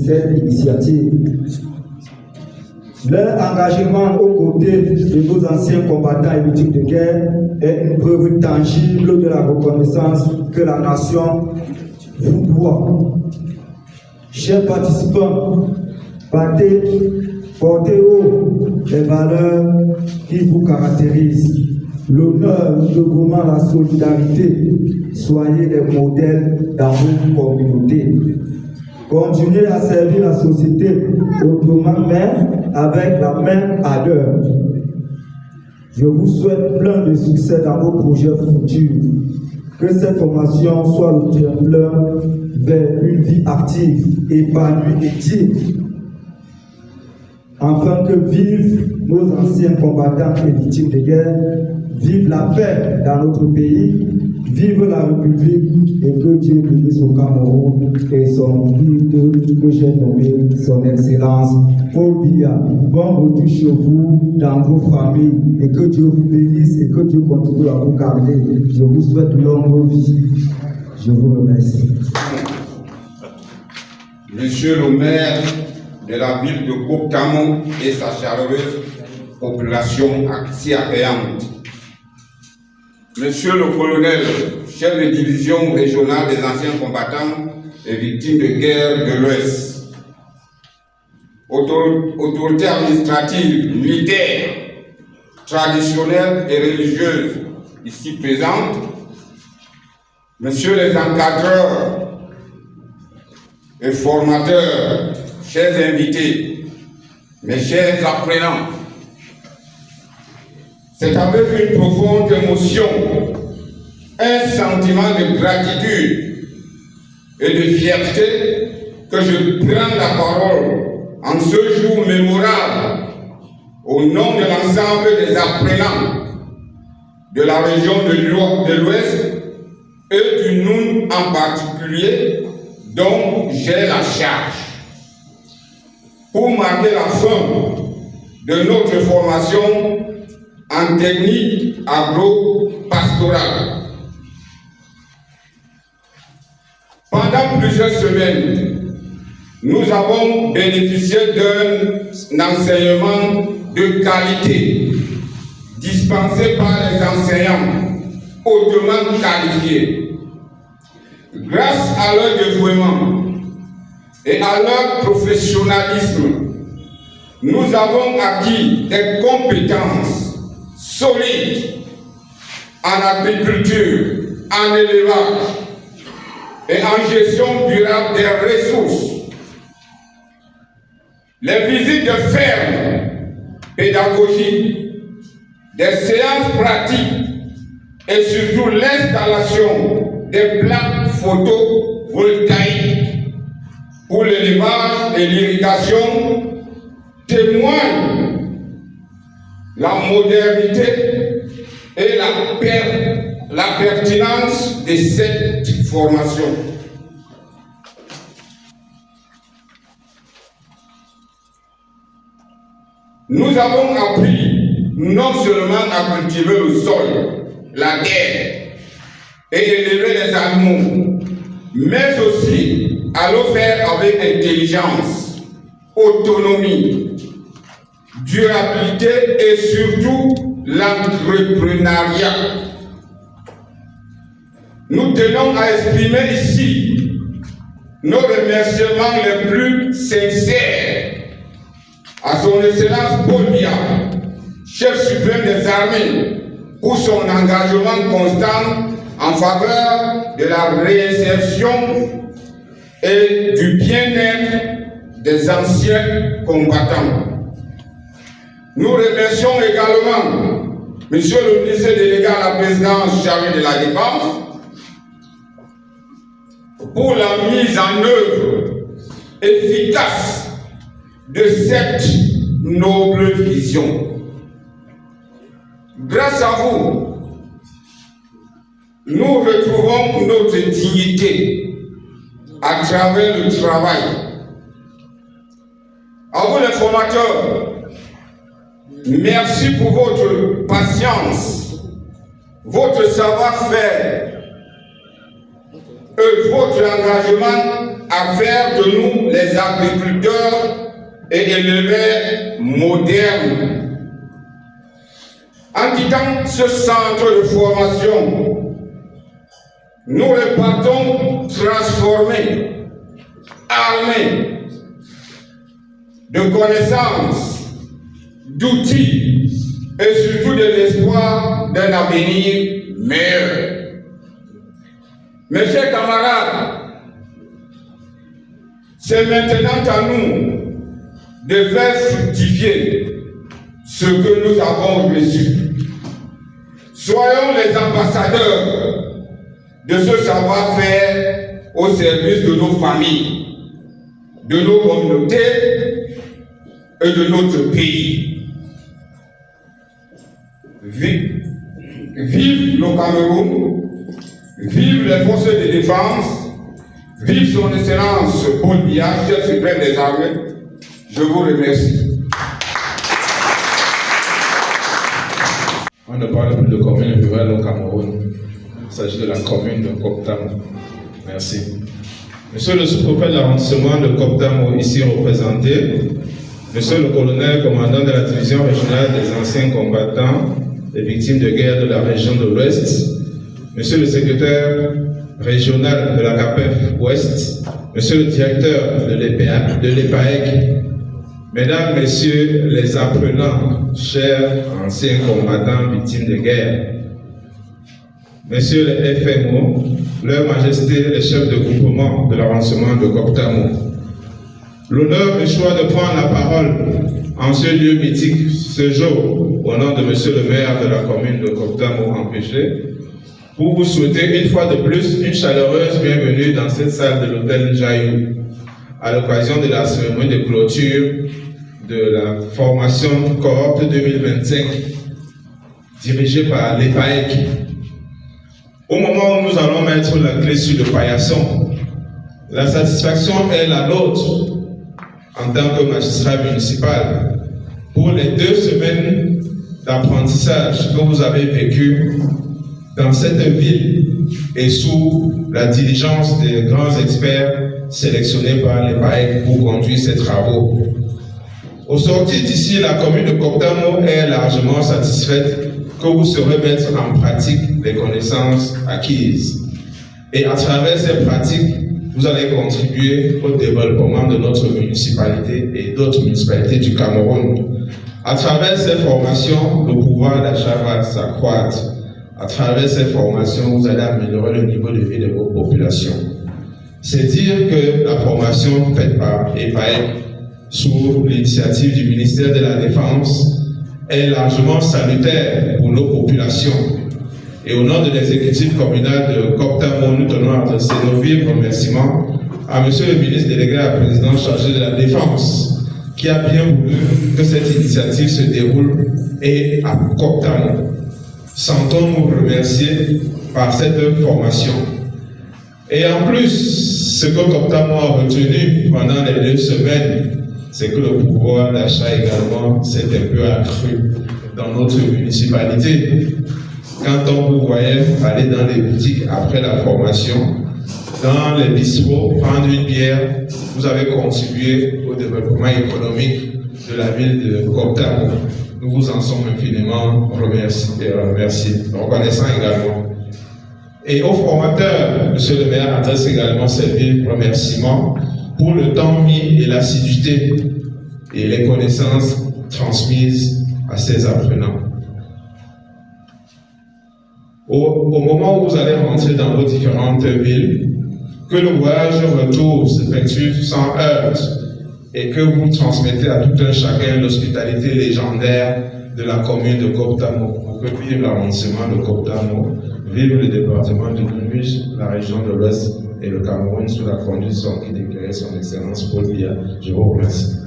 cette initiative. Leur engagement aux côtés de nos anciens combattants et victimes de guerre est une preuve tangible de la reconnaissance que la nation vous doit. Chers participants, portez haut les valeurs qui vous caractérisent. L'honneur, le dévouement, la solidarité. Soyez des modèles dans vos communautés. Continuez à servir la société autrement, mais avec la même ardeur. Je vous souhaite plein de succès dans vos projets futurs. Que cette formation soit le tremplin vers une vie active, épanouie et digne. Afin que vivent nos anciens combattants et victimes de guerre, vive la paix dans notre pays, vive la République et que Dieu bénisse au Cameroun et son guide que j'ai nommé son Excellence Paul Biya. Bon retour chez vous, dans vos familles, et que Dieu vous bénisse et que Dieu continue à vous garder. Je vous souhaite longue vie. Je vous remercie. Monsieur le maire de la ville de Coctamon et sa chaleureuse population si accueillante. Monsieur le colonel, chef de division régionale des anciens combattants et victimes de guerre de l'Ouest, autorités administratives, militaires, traditionnelles et religieuses ici présentes, messieurs les encadreurs et formateurs, chers invités, mes chers apprenants, c'est avec une profonde émotion, un sentiment de gratitude et de fierté que je prends la parole en ce jour mémorable au nom de l'ensemble des apprenants de la région de l'Ouest et du Noun en particulier, dont j'ai la charge. Pour marquer la fin de notre formation en technique agro-pastorale. Pendant plusieurs semaines, nous avons bénéficié d'un enseignement de qualité dispensé par les enseignants hautement qualifiés. Grâce à leur dévouement et à leur professionnalisme, nous avons acquis des compétences solides en agriculture, en élevage et en gestion durable des ressources. Les visites de fermes pédagogiques, des séances pratiques et surtout l'installation des plaques photovoltaïques pour l'élevage et l'irrigation témoignent la modernité et la pertinence de cette formation. Nous avons appris non seulement à cultiver le sol, la terre et élever les animaux, mais aussi à le faire avec intelligence, autonomie, durabilité et surtout l'entrepreneuriat. Nous tenons à exprimer ici nos remerciements les plus sincères à son Excellence Paul Biya, chef suprême des armées, pour son engagement constant en faveur de la réinsertion et du bien-être des anciens combattants. Nous remercions également Monsieur le ministre délégué à la présidence chargée de la Défense pour la mise en œuvre efficace de cette noble vision. Grâce à vous, nous retrouvons notre dignité à travers le travail. À vous les formateurs, merci pour votre patience, votre savoir-faire et votre engagement à faire de nous les agriculteurs et éleveurs modernes. En quittant ce centre de formation, nous repartons transformés, armés de connaissances, d'outils et surtout de l'espoir d'un avenir meilleur. Mes chers camarades, c'est maintenant à nous de faire fructifier ce que nous avons reçu. Soyons les ambassadeurs de ce savoir-faire au service de nos familles, de nos communautés et de notre pays. Vive le Cameroun, vive les forces de défense, vive son excellence Paul Biya, chef suprême des armées. Je vous remercie. On ne parle plus de commune rurale au Cameroun. Il s'agit de la commune de Coptamo. Merci. Monsieur le sous-préfet de l'arrondissement de Coptamo, ici représenté, monsieur le colonel commandant de la division régionale des anciens combattants et victimes de guerre de la région de l'Ouest, monsieur le secrétaire régional de la CAPEF Ouest, monsieur le directeur de l'EPAEC, mesdames, messieurs les apprenants, chers anciens combattants victimes de guerre, messieurs les FMO, leur majesté les chefs de groupement de l'arrondissement de Coptamo, l'honneur me choisit de prendre la parole en ce lieu mythique ce jour au nom de monsieur le maire de la commune de Coptamo empêché, pour vous souhaiter une fois de plus une chaleureuse bienvenue dans cette salle de l'hôtel Jaillou, à l'occasion de la cérémonie de clôture de la formation cohorte 2025 dirigée par l'EPAEC. Au moment où nous allons mettre la clé sur le paillasson, la satisfaction est la nôtre en tant que magistrat municipal pour les 2 semaines d'apprentissage que vous avez vécues dans cette ville et sous la diligence des grands experts sélectionnés par l'EPAEC pour conduire ces travaux. Au sortir d'ici, la commune de Coptamo est largement satisfaite que vous saurez mettre en pratique les connaissances acquises. Et à travers ces pratiques, vous allez contribuer au développement de notre municipalité et d'autres municipalités du Cameroun. À travers ces formations, le pouvoir d'achat va s'accroître. À travers ces formations, vous allez améliorer le niveau de vie de vos populations. C'est dire que la formation faite par EPAEC sous l'initiative du ministère de la Défense est largement salutaire pour nos populations. Et au nom de l'exécutif communal de Coptamo, nous tenons à adresser nos vifs remerciements à monsieur le ministre délégué à la présidence chargé de la Défense, qui a bien voulu que cette initiative se déroule et à Coptamo. Sentons-nous remercier par cette formation. Et en plus, ce que Coptamo a retenu pendant les 2 semaines, c'est que le pouvoir d'achat également s'est un peu accru dans notre municipalité. Quand on vous voyait aller dans les boutiques après la formation, dans les bistrots, prendre une bière, vous avez contribué au développement économique de la ville de Coptamo. Nous vous en sommes infiniment reconnaissants également. Et aux formateurs, monsieur le maire adresse également ses vifs remerciements pour le temps mis et l'assiduité et les connaissances transmises à ses apprenants. Au moment où vous allez rentrer dans vos différentes villes, que le voyage retour s'effectue sans heurts et que vous transmettez à tout un chacun l'hospitalité légendaire de la commune de Coptamo. Pour que vive l'arrondissement de Coptamo, vive le département de Lumuge, la région de l'Ouest et le Cameroun sous la conduite de son guide éclairé, son excellence Paul Biya. Je vous remercie.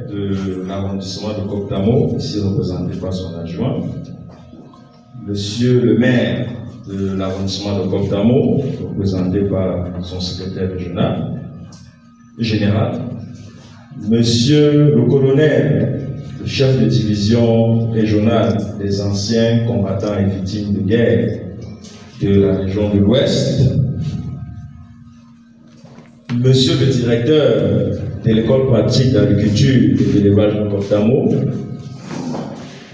De l'arrondissement de Coptamo, ici représenté par son adjoint, monsieur le maire de l'arrondissement de Coptamo, représenté par son secrétaire régional, général, monsieur le colonel, le chef de division régionale des anciens combattants et victimes de guerre, de la région de l'Ouest, Monsieur le directeur de l'école pratique d'agriculture et d'élevage de Coptamo,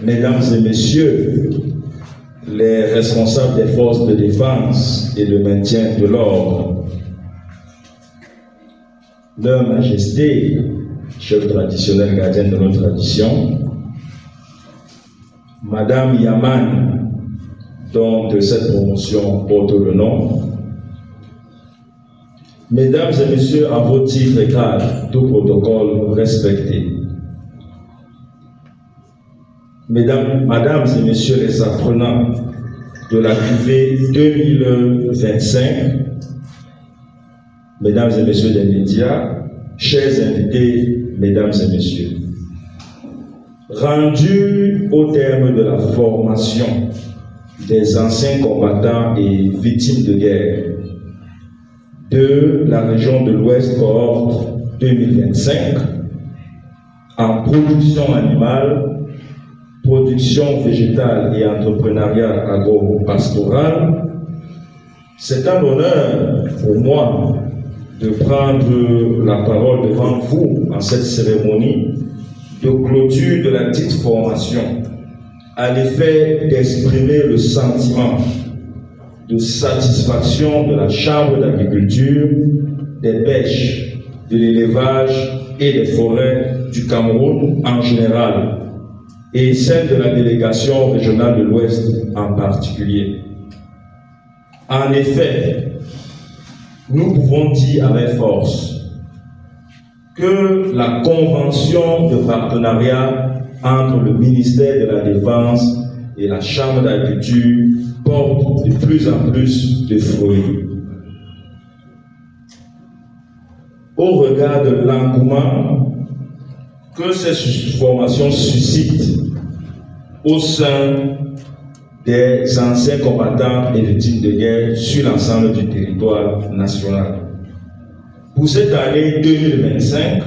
Mesdames et Messieurs les responsables des forces de défense et de maintien de l'ordre, Leur Majesté, chef traditionnel gardien de notre tradition, Madame Yaman, dont cette promotion porte le nom, Mesdames et Messieurs, à vos titres et grades, tout protocole respecté. Mesdames et Messieurs les apprenants de la cuvée 2025, Mesdames et Messieurs les médias, chers invités, Mesdames et Messieurs, rendus au terme de la formation des anciens combattants et victimes de guerre de la région de l'Ouest cohorte 2025 en production animale, production végétale et entrepreneuriat agro-pastoral, c'est un honneur pour moi de prendre la parole devant vous en cette cérémonie de clôture de la dite formation, à l'effet d'exprimer le sentiment de satisfaction de la Chambre d'agriculture, des pêches, de l'élevage et des forêts du Cameroun en général, et celle de la délégation régionale de l'Ouest en particulier. En effet, nous pouvons dire avec force que la convention de partenariat entre le ministère de la Défense et la Chambre d'agriculture porte de plus en plus de fruits. Au regard de l'engouement que ces formations suscitent au sein des anciens combattants et victimes de guerre sur l'ensemble du territoire national. Pour cette année 2025,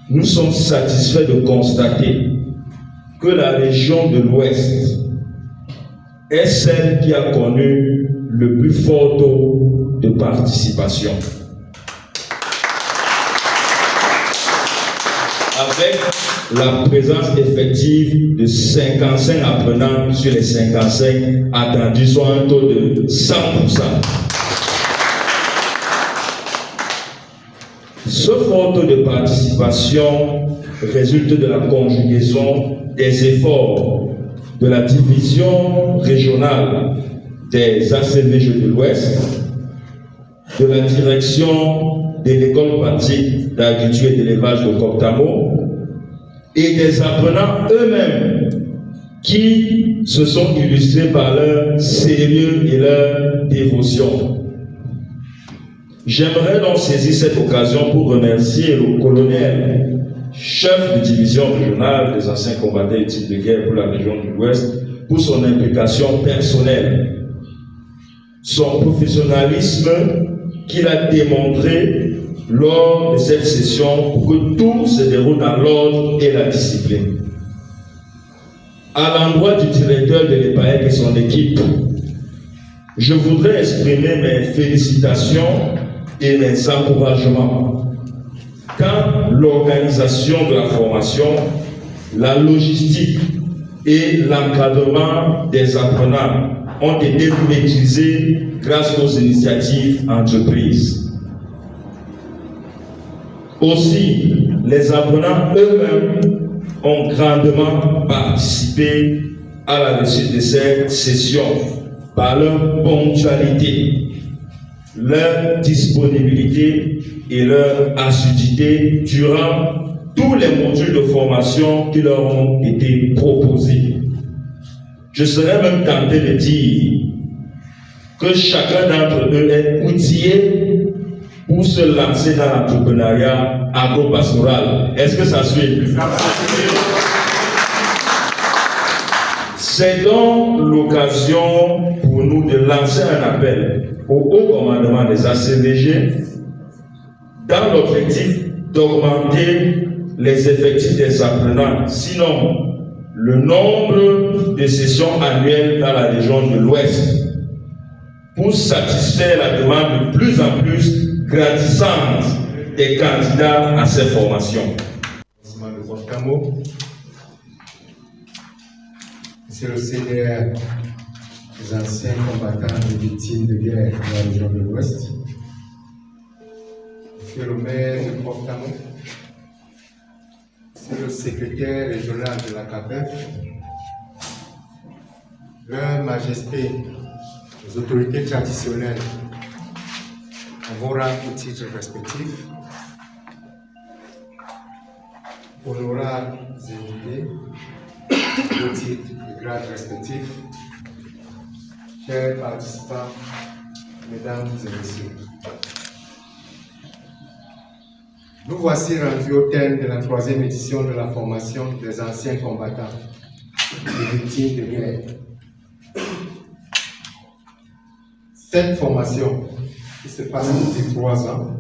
nous sommes satisfaits de constater que la région de l'Ouest est celle qui a connu le plus fort taux de participation. Avec la présence effective de 55 apprenants sur les 55 attendus, soit un taux de 100%. Ce fort taux de participation résulte de la conjugaison des efforts de la division régionale des ACVG de l'Ouest, de la direction de l'école pratique d'agriculture et d'élevage de Coptamo et des apprenants eux-mêmes qui se sont illustrés par leur sérieux et leur dévotion. J'aimerais donc saisir cette occasion pour remercier le colonel chef de division régionale des anciens combattants et types de guerre pour la région de l'Ouest, pour son implication personnelle, son professionnalisme qu'il a démontré lors de cette session pour que tout se déroule dans l'ordre et la discipline. À l'endroit du directeur de l'EPAEC et son équipe, je voudrais exprimer mes félicitations et mes encouragements. Quand l'organisation de la formation, la logistique et l'encadrement des apprenants ont été maîtrisés grâce aux initiatives entreprises. Aussi, les apprenants eux-mêmes ont grandement participé à la réussite de cette session par leur ponctualité, leur disponibilité et leur assiduité durant tous les modules de formation qui leur ont été proposés. Je serais même tenté de dire que chacun d'entre eux est outillé pour se lancer dans l'entrepreneuriat agro-pastoral. Est-ce que ça suit? C'est donc l'occasion pour nous de lancer un appel au haut commandement des ACVG dans l'objectif d'augmenter les effectifs des apprenants, sinon le nombre de sessions annuelles dans la région de l'Ouest pour satisfaire la demande de plus en plus grandissante des candidats à ces formations. Monsieur le CDR, les anciens combattants et victimes de guerre de la région de l'Ouest, Monsieur le maire de Port-Tamou, Monsieur le secrétaire régional de la CAPEF, Leur Majesté, les autorités traditionnelles, en vos rangs et titres respectifs, honorables invités, vos titres et grades respectifs, chers participants, mesdames et messieurs. Nous voici rendus au terme de la 3e édition de la formation des anciens combattants et victimes de guerre. Cette formation, qui se passe depuis 3 ans,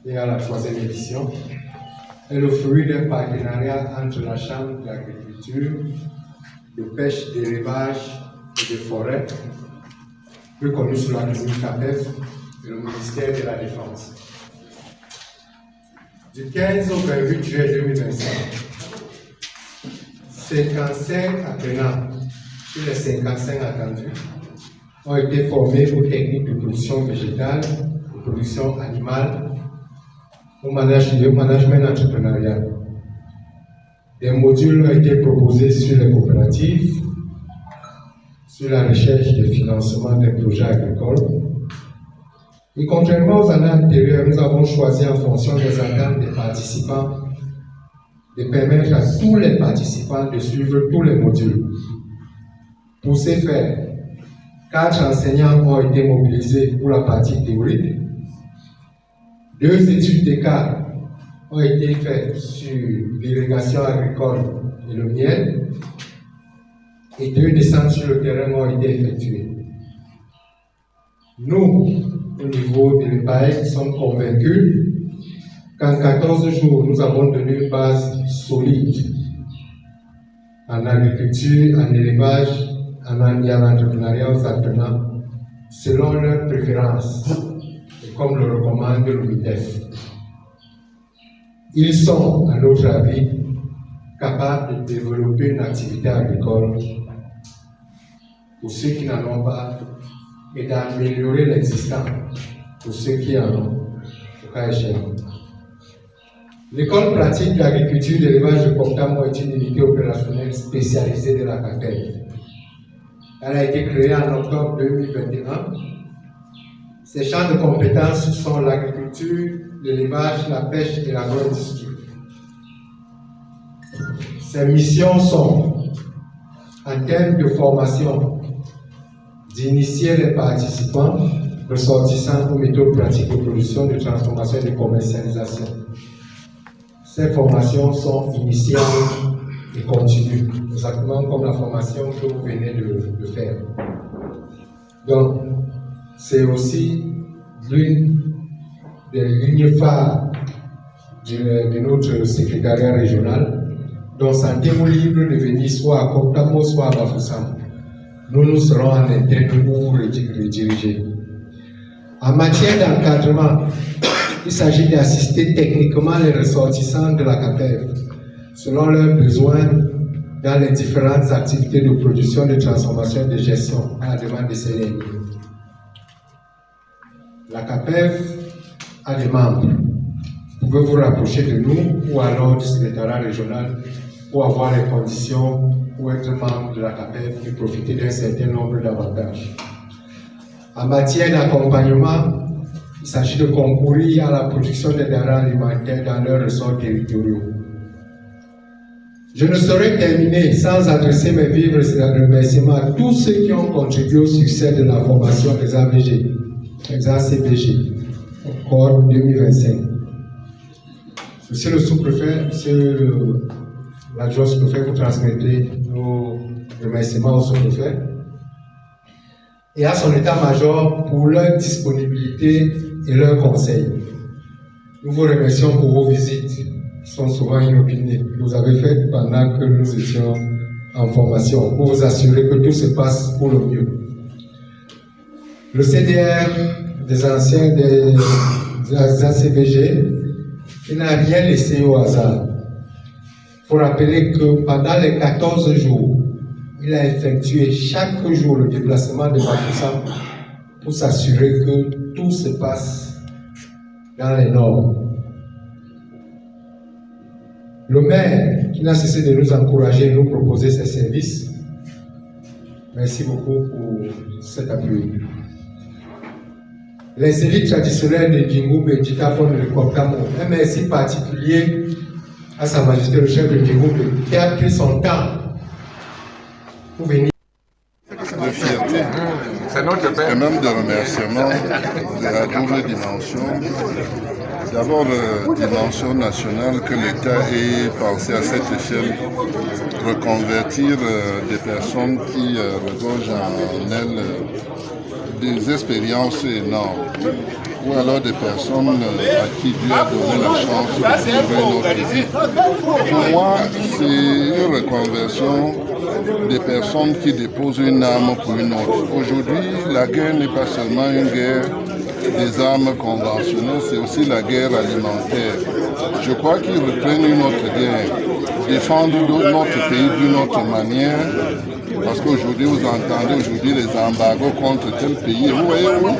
et à la 3e édition, est le fruit d'un partenariat entre la Chambre d'agriculture, de pêche, d'élevage et de forêt, plus connu sous l'acronyme CAPEF, et le ministère de la Défense. Du 15 au 28 juillet 2025, 55 apprenants sur les 55 attendus ont été formés aux techniques de production végétale, de production animale, au management entrepreneurial. Des modules ont été proposés sur les coopératives, sur la recherche et financement des projets agricoles. Et contrairement aux années antérieures, nous avons choisi en fonction des attentes des participants de permettre à tous les participants de suivre tous les modules. Pour ce faire, 4 enseignants ont été mobilisés pour la partie théorique. 2 études de cas ont été faites sur l'irrigation agricole et le miel, et 2 descentes sur le terrain ont été effectuées. Nous, au niveau de l'EPAEC, sommes convaincus qu'en 14 jours, nous avons donné une base solide en agriculture, en élevage, en entrepreneuriat aux apprenants, selon leurs préférences, et comme le recommande le MIDEF. Ils sont, à notre avis, capables de développer une activité agricole pour ceux qui n'en ont pas et d'améliorer l'existant pour ceux qui en ont, au cas échéant. L'école pratique d'agriculture et d'élevage de Port-Tamou est une unité opérationnelle spécialisée de la CAPEF. Elle a été créée en octobre 2021. Ses champs de compétences sont l'agriculture, l'élevage, la pêche et l'agro-industrie. Ses missions sont, en termes de formation, d'initier les participants ressortissants aux méthodes pratiques de production, de transformation et de commercialisation. Ces formations sont initiales et continues, exactement comme la formation que vous venez de faire. Donc, c'est aussi l'une des lignes phares de notre secrétariat régional, dont sentez-vous libre de venir soit à Port-Tamou, soit à Bafoussam. Nous serons en interne pour vous rediriger. En matière d'encadrement, il s'agit d'assister techniquement les ressortissants de la CAPEF selon leurs besoins dans les différentes activités de production, de transformation et de gestion à la demande de ces derniers. La CAPEF a des membres. Vous pouvez vous rapprocher de nous ou alors du secrétariat régional pour avoir les conditions pour être membre de la CAPEF et profiter d'un certain nombre d'avantages. En matière d'accompagnement, il s'agit de concourir à la production des denrées alimentaires dans leurs ressorts territoriaux. Je ne saurais terminer sans adresser mes vifs remerciements à tous ceux qui ont contribué au succès de la formation des AVG, des ACVG, au corps 2025. Monsieur le sous-préfet, monsieur l'adjoint sous-préfet, vous transmettez nos remerciements au sous-préfet et à son état-major pour leur disponibilité et leurs conseils. Nous vous remercions pour vos visites, qui sont souvent inopinées, que vous avez faites pendant que nous étions en formation, pour vous assurer que tout se passe pour le mieux. Le CDR des anciens des ACVG, il n'a rien laissé au hasard. Il faut rappeler que pendant les 14 jours, il a effectué chaque jour le déplacement de Bafoussam pour s'assurer que tout se passe dans les normes. Le maire qui n'a cessé de nous encourager et nous proposer ses services, merci beaucoup pour cet appui. Les élites traditionnelles de Djingoub et Djitafon de Koptamo, un merci particulier à Sa Majesté le chef de Djingoub qui a pris son temps pour venir. De fierté et même de remerciement de la double dimension. D'abord, dimension nationale que l'État ait pensé à cette échelle reconvertir des personnes qui regorgent en elles des expériences énormes, ou alors des personnes à qui Dieu a donné la chance de vivre notre vie. Pour moi, c'est une reconversion des personnes qui déposent une arme pour une autre. Aujourd'hui, la guerre n'est pas seulement une guerre des armes conventionnelles, c'est aussi la guerre alimentaire. Je crois qu'ils reprennent une autre guerre, défendre notre pays d'une autre manière, parce qu'aujourd'hui, vous entendez les embargos contre tel pays. Vous voyez où?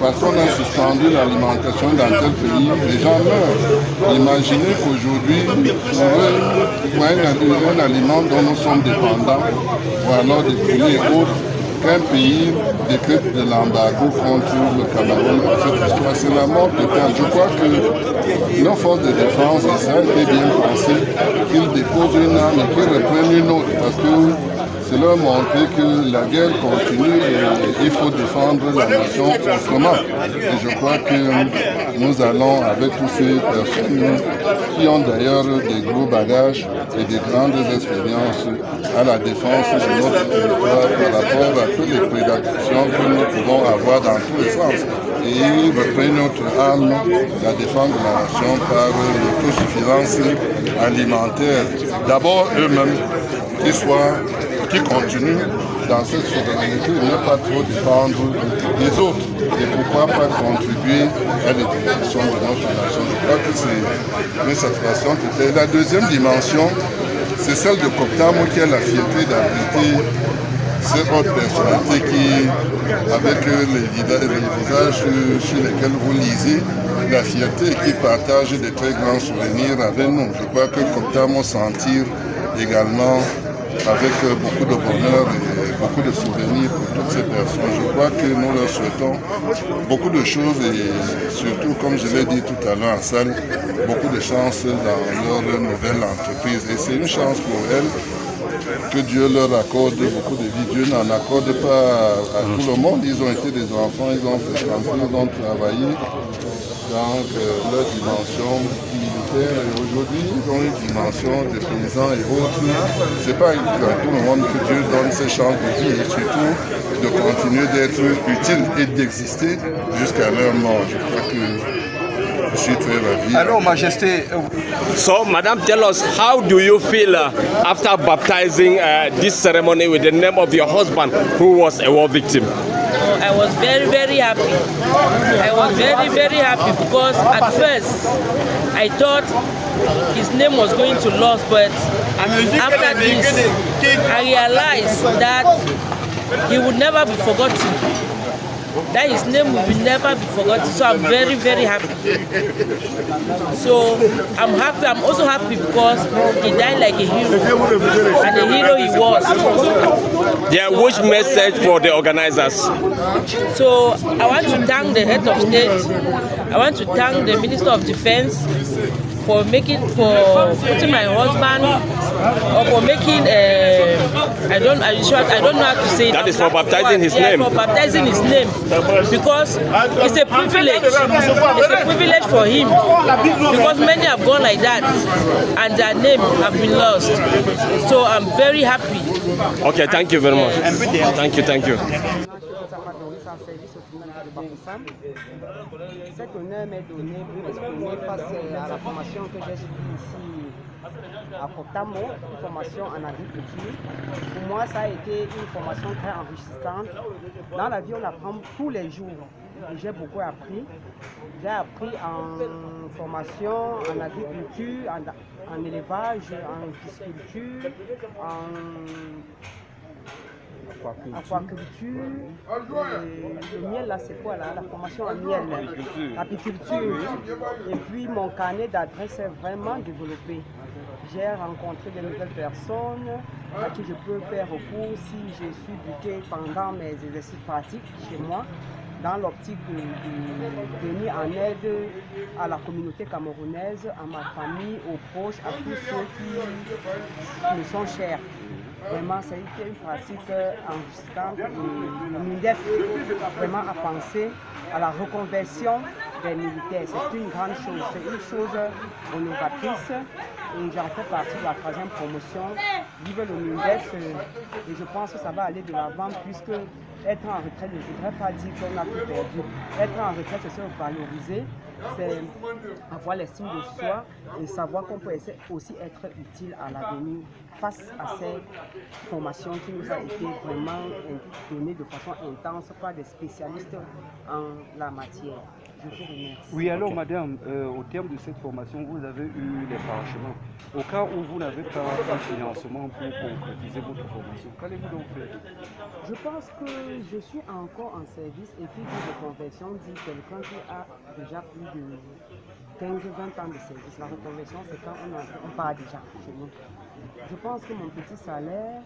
Parce qu'on a suspendu l'alimentation dans tel pays, les gens meurent. Imaginez qu'aujourd'hui, on veut un aliment dont nous sommes dépendants, ou alors des poules et autres, qu'un pays décrète de l'embargo contre le Cameroun. Cette histoire, c'est la mort totale. Je crois que nos forces de défense, et ça a été bien pensé, qu'ils déposent une arme et qu'ils reprennent une autre, parce que c'est leur montrer que la guerre continue et il faut défendre la nation autrement. Et je crois que nous allons, avec toutes ces personnes qui ont d'ailleurs des gros bagages et des grandes expériences à la défense de notre territoire par rapport à toutes les prédictions que nous pouvons avoir dans tous les sens. Et ils reprennent notre arme, la défense de la nation par l'autosuffisance alimentaire. D'abord eux-mêmes, qui continuent dans cette souveraineté, ne pas trop dépendre des autres. Et pourquoi pas contribuer à l'éducation de notre nation. Je crois que c'est une satisfaction. Et la deuxième dimension, c'est celle de Koptamo qui a la fierté d'abriter cette autre personnalité qui, avec les visages sur lesquels vous lisez, la fierté et qui partage des très grands souvenirs avec nous. Je crois que Koptamo s'en tire également avec beaucoup de bonheur et beaucoup de souvenirs pour toutes ces personnes. Je crois que nous leur souhaitons beaucoup de choses et surtout, comme je l'ai dit tout à l'heure en salle, beaucoup de chance dans leur nouvelle entreprise. Et c'est une chance pour elles que Dieu leur accorde beaucoup de vie. Dieu n'en accorde pas à tout le monde. Ils ont été des enfants, ils ont fait grandir, ils ont travaillé dans leur dimension militaire et aujourd'hui ils ont une dimension de paysans et autres. C'est pas à tout le monde que Dieu donne ces chances de vie et surtout de continuer d'être utile et d'exister jusqu'à leur mort. Je crois que je suis très ravi. Hello, Majesty. So, Madam, tell us, how do you feel after baptizing this ceremony with the name of your husband who was a war victim? I was very, very happy. I was very, very happy because at first I thought his name was going to lose, but after this I realized that he would never be forgotten. That his name will never be forgotten. So I'm very, very happy. So I'm happy. I'm also happy because he died like a hero, and a hero he was. Yeah, which message for the organizers? So I want to thank the head of state. I want to thank the Minister of Defense for putting my husband, or for making I don't know how to say it. That is for baptizing his name. For baptizing his name, because it's a privilege. It's a privilege for him, because many have gone like that and their name have been lost. So I'm very happy. Okay, thank you very much. Thank you. femmes. Cet honneur m'est donné pour m'exprimer face à la formation que j'ai suivie ici à Coptamo, une formation en agriculture. Pour moi, ça a été une formation très enrichissante. Dans la vie, on apprend tous les jours. Et j'ai beaucoup appris. J'ai appris en formation, en agriculture, en élevage, en pisciculture, en aquaculture. Le miel, là, c'est quoi là? La formation en miel, apiculture. Et puis mon carnet d'adresse est vraiment développé. J'ai rencontré de nouvelles personnes à qui je peux faire recours si je suis buté pendant mes exercices pratiques chez moi, dans l'optique de venir en aide à la communauté camerounaise, à ma famille, aux proches, à tous ceux qui me sont chers. Vraiment, ça a été une pratique enrichissante et l'UNIDEF vraiment a pensé à la reconversion des militaires. C'est une grande chose, c'est une chose honoratrice et j'en fais partie de la 3e promotion. Vive le MINDEF et je pense que ça va aller de l'avant puisque être en retraite ne voudrait pas dire qu'on a tout perdu. Être en retraite, c'est se valoriser, c'est avoir l'estime de soi et savoir qu'on peut aussi être utile à l'avenir face à cette formation qui nous a été vraiment donnée de façon intense par des spécialistes en la matière. Je vous remercie. Oui, alors madame, au terme de cette formation, vous avez eu les parchemins. Au cas où vous n'avez pas un financement pour concrétiser votre formation, qu'allez-vous donc faire? Je pense que je suis encore en service et puis de conversion dit quelqu'un qui a déjà plus de 15-20 ans de service. La reconversion, c'est quand on part déjà chez nous. Je pense que mon petit salaire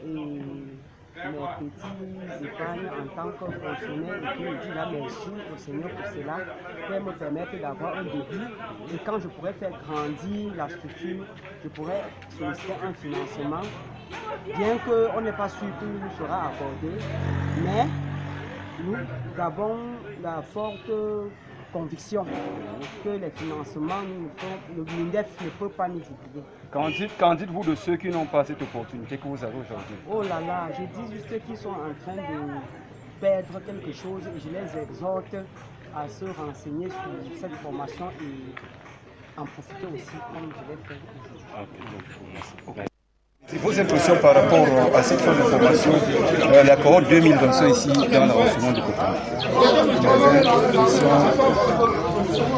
et mes petits épargnes en tant que fonctionnaire et puis je dis là merci au Seigneur pour cela, peut me permettre d'avoir un début et quand je pourrais faire grandir la structure, je pourrais solliciter un financement, bien qu'on n'est pas sûr qu'il nous sera accordé, mais nous avons la forte conviction que les financements, le MINDEF ne peut pas nous oublier. Qu'en dites-vous de ceux qui n'ont pas cette opportunité que vous avez aujourd'hui? Oh là là, je dis juste qu'ils sont en train de perdre quelque chose et je les exhorte à se renseigner sur cette formation et en profiter aussi comme je l'ai fait aujourd'hui. Vos impressions par rapport à cette forme de formation, la cohorte 2025 ici dans l'avancement de Coptamo? Les impressions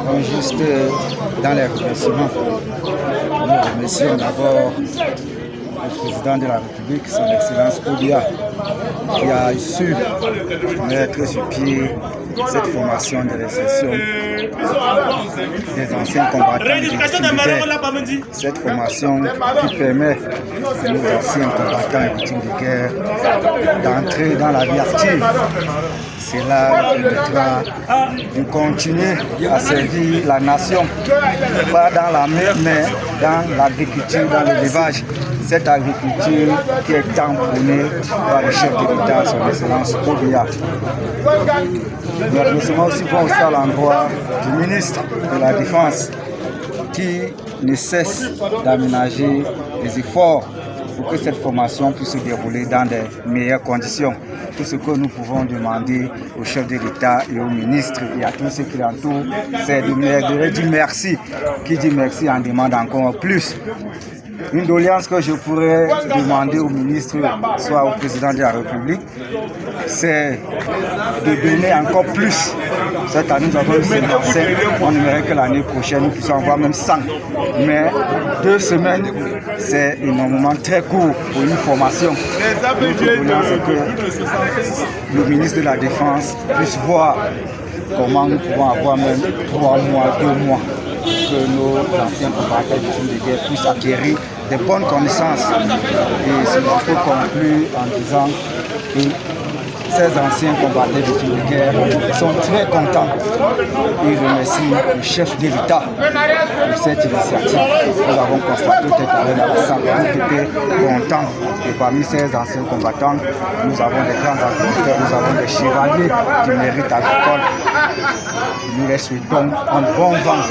vont juste dans les remerciements. Nous remercions d'abord le président de la République, son Excellence Pobia, qui a su mettre sur pied cette formation de réinsertion des anciens combattants militaires. Cette formation qui permet à nos anciens combattants et victimes de guerre d'entrer dans la vie active. Cela permettra de continuer à servir la nation, pas dans la mer, mais dans l'agriculture, dans l'élevage. Cette agriculture qui est tamponnée par le chef de l'État, son Excellence Pobia. Nous remercions aussi à l'endroit du ministre de la Défense qui ne cesse d'aménager les efforts pour que cette formation puisse se dérouler dans des meilleures conditions. Tout ce que nous pouvons demander au chef de l'État et au ministre et à tous ceux qui l'entourent, c'est de dire merci. Qui dit merci en demande encore plus. Une doléance que je pourrais demander au ministre, soit au président de la République, c'est de donner encore plus. Cette année, nous avons eu 55, on aimerait que l'année prochaine, nous puissions avoir même 100. Mais 2 semaines, c'est énormément très court pour une formation. Notre doléance, c'est que le ministre de la Défense puisse voir comment nous pouvons avoir même 3 mois, 2 mois. Que nos anciens combattants de guerre puissent acquérir de bonnes connaissances. Et c'est ce que conclut en disant que ces anciens combattants de guerre sont très contents. Ils remercient le chef de l'État pour cette initiative. Nous avons constaté tout à l'heure dans la salle, tout était content. Et parmi ces anciens combattants, nous avons des grands agriculteurs, nous avons des chevaliers du mérite agricole. Nous les souhaitons un bon vent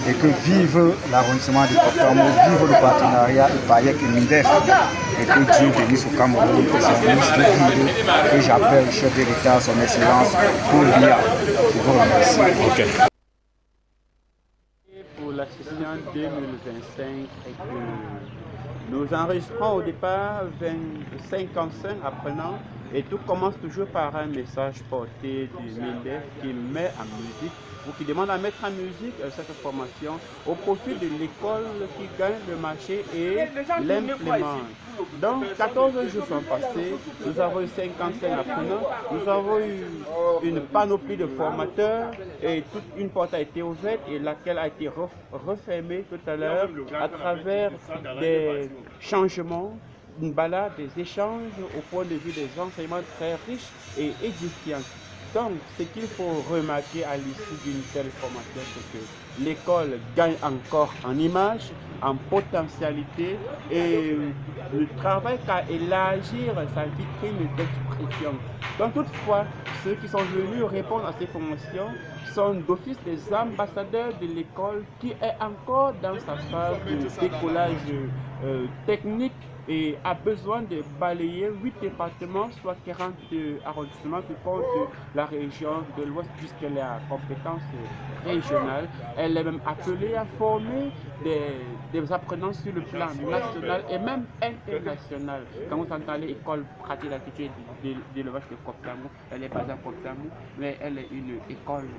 et que vive l'arrondissement de Coptamo, vive le partenariat IPAIEC et MINDEF. et que Dieu bénisse au Cameroun, que ça bénisse tout le monde, que j'appelle le chef de l'État, son excellence, pour Lia. Je vous remercie. Okay. Pour la session 2025 et que nous enregistrons au départ 55 apprenants et tout commence toujours par un message porté du MINDEF qui met en musique ou qui demande à mettre en musique cette formation au profit de l'école qui gagne le marché et l'implémente. Donc 14 jours sont passés, nous avons eu 55 apprenants, nous avons eu une panoplie de formateurs et toute une porte a été ouverte et laquelle a été refermée tout à l'heure à travers des changements, une balade, des échanges au point de vue des enseignements très riches et édifiants. Donc, ce qu'il faut remarquer à l'issue d'une telle formation, c'est que l'école gagne encore en image, en potentialité et ne travaille qu'à élargir sa vitrine d'expression. Donc, toutefois, ceux qui sont venus répondre à ces formations sont d'office des ambassadeurs de l'école qui est encore dans sa phase de décollage technique et a besoin de balayer 8 départements, soit 40 arrondissements qui comptent la région de l'Ouest puisqu'elle est à compétence régionale. Elle est même appelée à former des apprenants sur le plan national et même international. Quand vous entendez l'école pratique d'agriculture d'élevage de Koptamo, elle est basée à Koptamo, mais elle est une école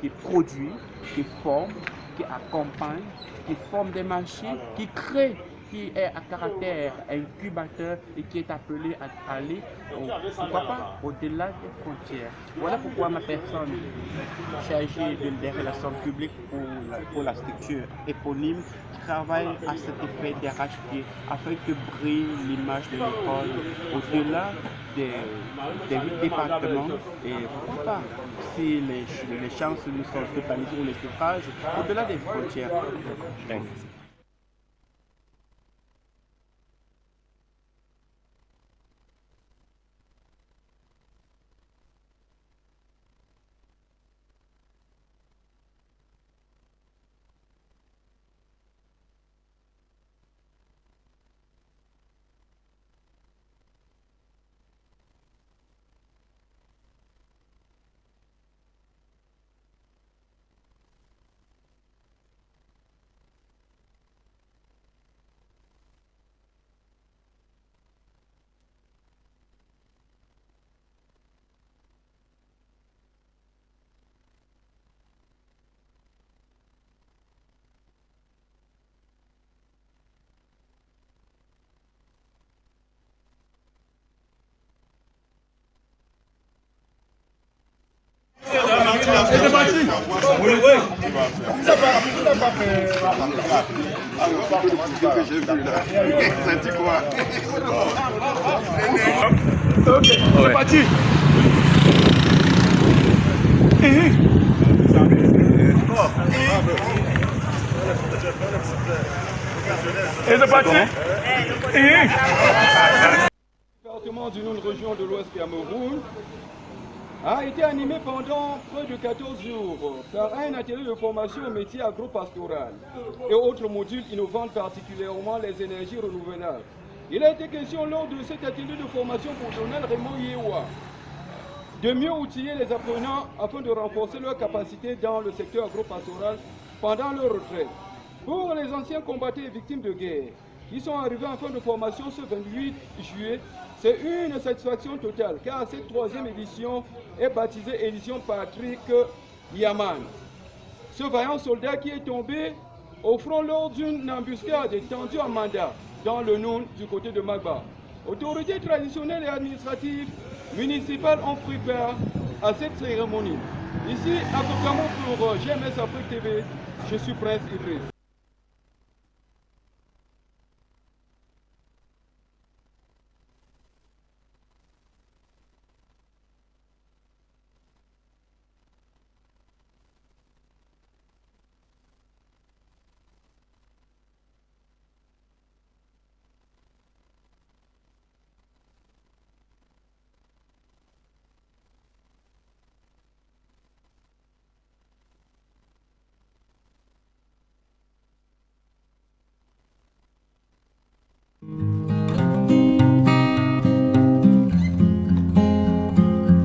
qui produit, qui forme, qui accompagne, qui forme des machines, qui crée, qui est à caractère incubateur et qui est appelé à aller, pourquoi pas, au-delà des frontières. Voilà pourquoi ma personne chargée des relations publiques pour la structure éponyme travaille à cet effet d'arrache-pied afin que brille l'image de l'école au-delà des 8 départements et pourquoi pas, si les chances nous sont totalisées ou les suffrages, au-delà des frontières. C'est parti. Oui, oui. Ça va fait. Ça dit quoi? Ok, c'est parti. Et c'est parti. Le département d'une région de l'Ouest Cameroun a été animé pendant près de 14 jours par un atelier de formation au métier agro-pastoral et autres modules innovants, particulièrement les énergies renouvelables. Il a été question lors de cet atelier de formation pour Donald Raymond Yewa de mieux outiller les apprenants afin de renforcer leurs capacités dans le secteur agro-pastoral pendant leur retraite. Pour les anciens combattants et victimes de guerre qui sont arrivés en fin de formation ce 28 juillet, c'est une satisfaction totale car cette troisième édition est baptisée édition Patrick Yaman. Ce vaillant soldat qui est tombé au front lors d'une embuscade tendue en mandat dans le Noun du côté de Magba. Autorités traditionnelles et administratives municipales ont pris part à cette cérémonie. Ici, à Koptamo pour GMS Afrique TV, je suis Prince Idriss.